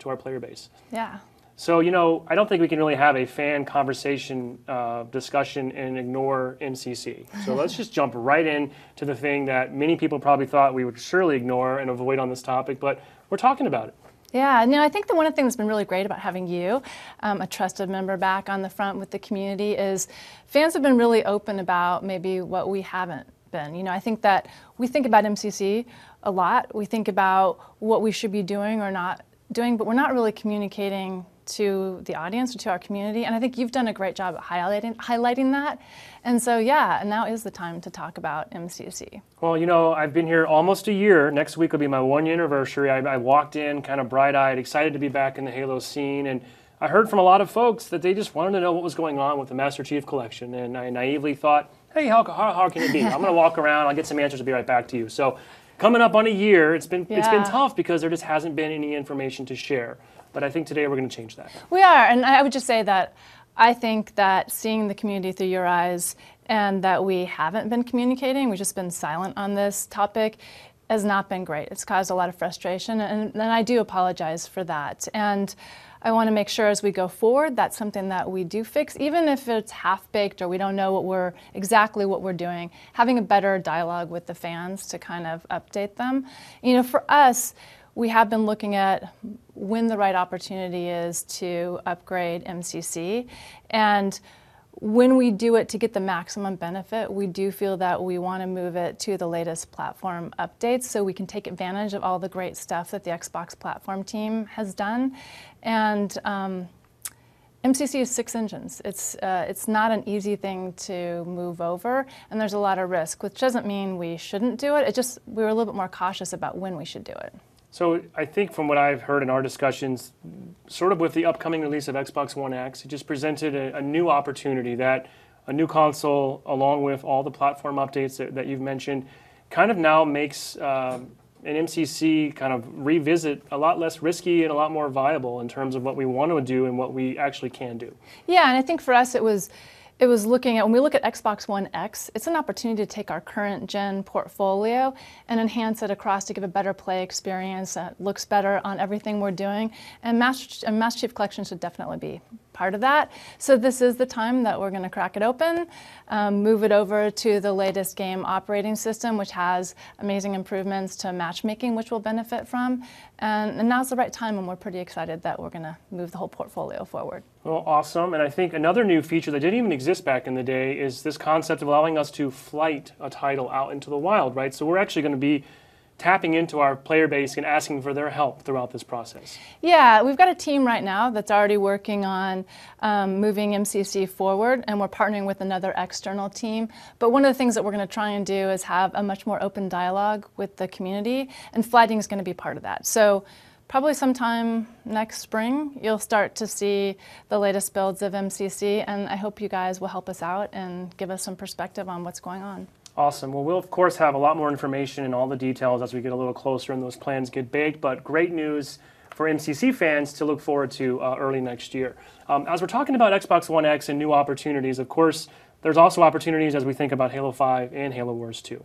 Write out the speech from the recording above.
to our player base. Yeah. So, I don't think we can really have a fan conversation discussion and ignore MCC. So let's just jump right in to the thing that many people probably thought we would surely ignore and avoid on this topic, but we're talking about it. Yeah, I think the one thing that's been really great about having you, a trusted member back on the front with the community, is fans have been really open about maybe what we haven't been. I think that we think about MCC a lot. We think about what we should be doing or not doing, but we're not really communicating to the audience or to our community. And I think you've done a great job at highlighting that. And so, yeah, now is the time to talk about MCC. Well, I've been here almost a year. Next week will be my 1-year anniversary. I walked in kind of bright-eyed, excited to be back in the Halo scene. And I heard from a lot of folks that they just wanted to know what was going on with the Master Chief Collection. And I naively thought, hey, how can it be? I'm going to walk around. I'll get some answers. I'll be right back to you. So coming up on a year, it's been tough because there just hasn't been any information to share. But I think today we're going to change that. We are, and I would just say that I think that seeing the community through your eyes and that we haven't been communicating, we've just been silent on this topic, has not been great. It's caused a lot of frustration, and I do apologize for that. And I want to make sure as we go forward, that's something that we do fix, even if it's half-baked or we don't know exactly what we're doing, having a better dialogue with the fans to kind of update them. For us, we have been looking at when the right opportunity is to upgrade MCC. And when we do it to get the maximum benefit, we do feel that we want to move it to the latest platform updates so we can take advantage of all the great stuff that the Xbox platform team has done. And MCC is 6 engines. It's not an easy thing to move over, and there's a lot of risk, which doesn't mean we shouldn't do it. We were a little bit more cautious about when we should do it. So I think from what I've heard in our discussions, sort of with the upcoming release of Xbox One X, it just presented a new opportunity that a new console, along with all the platform updates that you've mentioned, kind of now makes an MCC kind of revisit a lot less risky and a lot more viable in terms of what we want to do and what we actually can do. Yeah, and I think for us it was looking at, when we look at Xbox One X, it's an opportunity to take our current gen portfolio and enhance it across to give a better play experience that looks better on everything we're doing. And Master Chief Collection should definitely be part of that. So this is the time that we're going to crack it open, move it over to the latest game operating system, which has amazing improvements to matchmaking, which we'll benefit from. And now's the right time, and we're pretty excited that we're going to move the whole portfolio forward. Well, awesome. And I think another new feature that didn't even exist back in the day is this concept of allowing us to flight a title out into the wild, right? So we're actually going to be tapping into our player base and asking for their help throughout this process. Yeah, we've got a team right now that's already working on moving MCC forward, and we're partnering with another external team. But one of the things that we're going to try and do is have a much more open dialogue with the community, and flighting is going to be part of that. So probably sometime next spring, you'll start to see the latest builds of MCC, and I hope you guys will help us out and give us some perspective on what's going on. Awesome. Well, we'll of course have a lot more information and all the details as we get a little closer and those plans get baked, but great news for MCC fans to look forward to early next year. As we're talking about Xbox One X and new opportunities, of course, there's also opportunities as we think about Halo 5 and Halo Wars 2.